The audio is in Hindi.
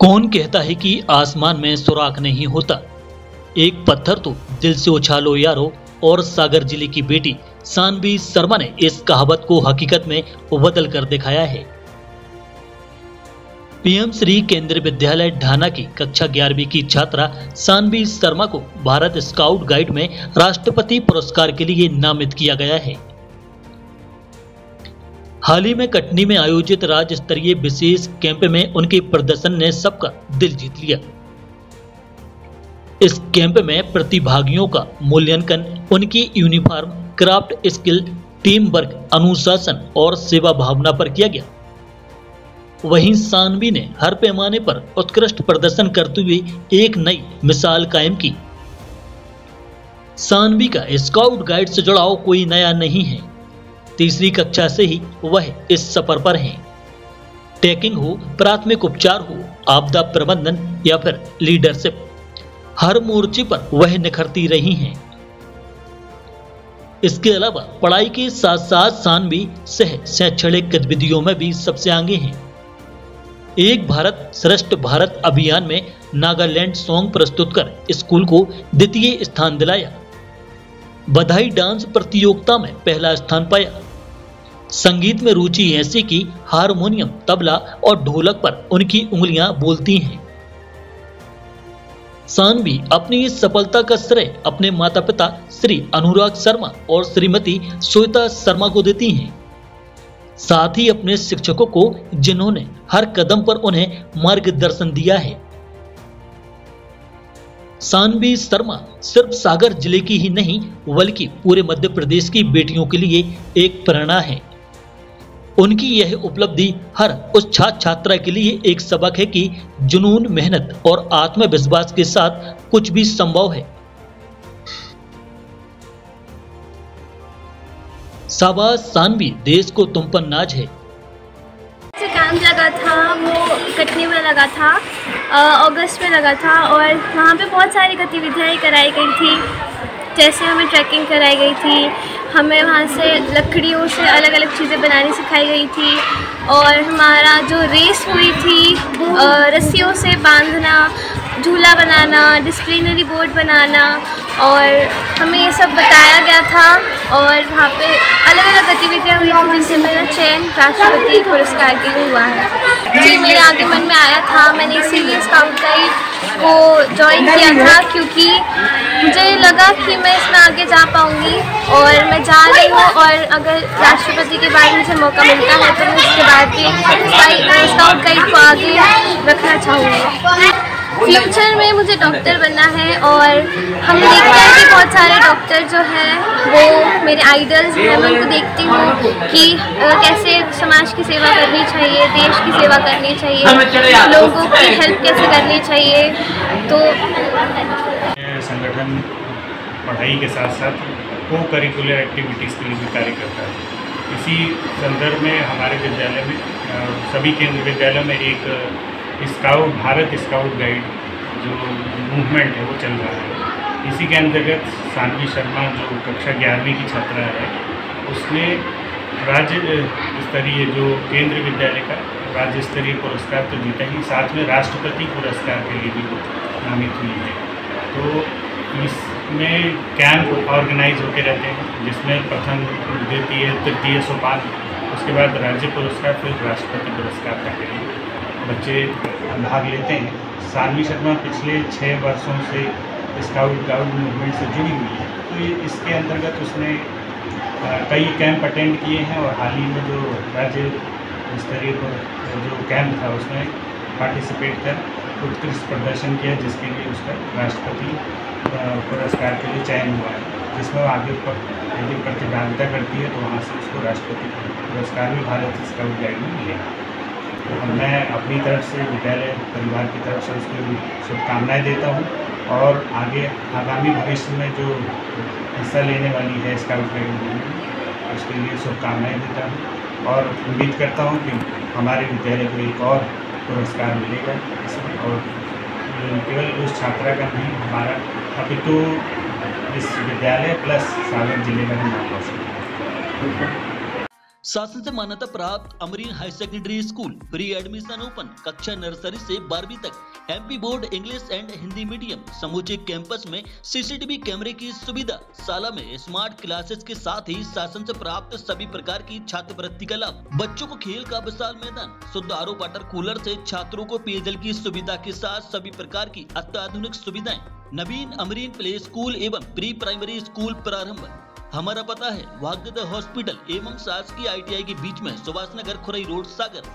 कौन कहता है कि आसमान में सुराख नहीं होता। एक पत्थर तो दिल से उछालो यारो। और सागर जिले की बेटी सानवी शर्मा ने इस कहावत को हकीकत में बदल कर दिखाया है। पीएम श्री केंद्रीय विद्यालय ढाना की कक्षा 11वीं की छात्रा सानवी शर्मा को भारत स्काउट गाइड में राष्ट्रपति पुरस्कार के लिए नामित किया गया है। हाल ही में कटनी में आयोजित राज्य स्तरीय विशेष कैंप में उनके प्रदर्शन ने सबका दिल जीत लिया। इस कैंप में प्रतिभागियों का मूल्यांकन उनकी uniform, craft skill, team work, अनुशासन और सेवा भावना पर किया गया। वहीं सानवी ने हर पैमाने पर उत्कृष्ट प्रदर्शन करते हुए एक नई मिसाल कायम की। सानवी का स्काउट गाइड से जुड़ाव कोई नया नहीं है। तीसरी कक्षा से ही वह इस सफर पर हैं। ट्रैकिंग हो, प्राथमिक उपचार हो, आपदा प्रबंधन या फिर लीडरशिप, हर मोर्चे पर वह निखरती रही हैं। इसके अलावा पढ़ाई के साथ साथ सानवी शैक्षणिक गतिविधियों में भी सबसे आगे हैं। एक भारत श्रेष्ठ भारत अभियान में नागालैंड सॉन्ग प्रस्तुत कर स्कूल को द्वितीय स्थान दिलाया। बधाई डांस प्रतियोगिता में पहला स्थान पाया। संगीत में रुचि ऐसी कि हारमोनियम, तबला और ढोलक पर उनकी उंगलियां बोलती हैं। सानवी अपनी इस सफलता का श्रेय अपने माता पिता श्री अनुराग शर्मा और श्रीमती श्वेता शर्मा को देती हैं, साथ ही अपने शिक्षकों को जिन्होंने हर कदम पर उन्हें मार्गदर्शन दिया है। सानवी शर्मा सिर्फ सागर जिले की ही नहीं बल्कि पूरे मध्य प्रदेश की बेटियों के लिए एक प्रेरणा है। उनकी यह उपलब्धि हर उस छात्र छात्रा के लिए एक सबक है कि जुनून, मेहनत और आत्मविश्वास के साथ कुछ भी संभव है। शाबाश सानवी, देश को तुम पर नाज है। कैंप लगा था, वो कटनी में लगा था, अगस्त में लगा था और वहाँ पे बहुत सारी गतिविधियाँ कराई गई थी। जैसे हमें ट्रैकिंग कराई गई थी, हमें वहाँ से लकड़ियों से अलग अलग चीज़ें बनानी सिखाई गई थी और हमारा जो रेस हुई थी, रस्सियों से बांधना, झूला बनाना, डिसिप्लिनरी बोर्ड बनाना और हमें ये सब बताया गया था। और वहाँ पे अलग अलग गतिविधियाँ हुई थी जिनसे मेरा चयन राष्ट्रपति पुरस्कार के लिए हुआ है। जी, मेरे आगे मन में आया था, मैंने इसीलिए स्काउट गाइड को ज्वाइन किया था क्योंकि मुझे लगा कि मैं इसमें आगे जा पाऊँगी और मैं जा रही हूँ। और अगर राष्ट्रपति के बाद मुझे मौका मिलता है तो मैं इसके बाद भी स्काउट गाइड को आगे रखना चाहूँगी। फ्यूचर में मुझे डॉक्टर बनना है और हम देखते हैं कि बहुत सारे डॉक्टर जो हैं वो मेरे आइडल्स हैं। मैं उनको देखती हूँ कि कैसे समाज की सेवा करनी चाहिए, देश की सेवा करनी चाहिए, लोगों की हेल्प कैसे करनी चाहिए। तो संगठन पढ़ाई के साथ साथ को करिकुलर एक्टिविटीज़ के लिए भी कार्य करता है। इसी संदर्भ में हमारे विद्यालय में सभी केंद्रीय विद्यालयों में एक भारत स्काउट गाइड जो मूवमेंट है वो चल रहा है। इसी के अंतर्गत सानवी शर्मा जो कक्षा 11वीं की छात्रा है, उसने राज्य स्तरीय जो केंद्रीय विद्यालय का राज्य स्तरीय पुरस्कार तो जीता ही, साथ में राष्ट्रपति पुरस्कार के लिए भी नामित हुई है। तो इसमें कैंप ऑर्गेनाइज होते रहते हैं जिसमें प्रथम, द्वितीय, तृतीय सोपान, उसके बाद राज्य पुरस्कार, फिर राष्ट्रपति पुरस्कार का लिए बच्चे भाग लेते हैं। सानवी शर्मा पिछले 6 वर्षों से स्काउट गाइड मूवमेंट से जुड़ी हुई है, तो इसके अंतर्गत उसने कई कैंप अटेंड किए हैं और हाल ही में जो राज्य स्तरीय जो कैंप था उसमें पार्टिसिपेट कर उत्कृष्ट प्रदर्शन किया, जिसके लिए उसका राष्ट्रपति पुरस्कार के लिए चयन हुआ है, जिसमें आगे यदि प्रतिभागिता करती है तो वहाँ से उसको राष्ट्रपति पुरस्कार भी भारत स्काउट गाइड में मिलेगा। तो मैं अपनी तरफ से विद्यालय परिवार की तरफ से उसको शुभकामनाएँ देता हूँ और आगामी भविष्य में जो हिस्सा लेने वाली है स्काउट गाइड में, उसके लिए शुभकामनाएँ देता हूँ और उम्मीद करता हूँ कि हमारे विद्यालय को एक और पुरस्कार मिलेगा इसमें। और केवल उस छात्रा का नहीं, हमारा अपितु इस विद्यालय प्लस सागर जिले का भी नाम रोशन। शासन से मान्यता प्राप्त Amreen high secondary school pre admission open कक्षा नर्सरी से 12वीं तक MP board English and Hindi medium समूचे कैंपस में सीसीटीवी कैमरे की सुविधा, शाला में स्मार्ट क्लासेस के साथ ही शासन से प्राप्त सभी प्रकार की छात्रवृत्ति का लाभ, बच्चों को खेल का विशाल मैदान, शुद्ध आरओ वाटर कूलर से छात्रों को पेयजल की सुविधा के साथ सभी प्रकार की अत्याधुनिक सुविधाएं। नवीन अमरीन प्ले स्कूल एवं प्री प्राइमरी स्कूल प्रारंभ। हमारा पता है भाग्योदय हॉस्पिटल एवं शासकीय ITI के बीच में सुभाष नगर खुरई रोड सागर।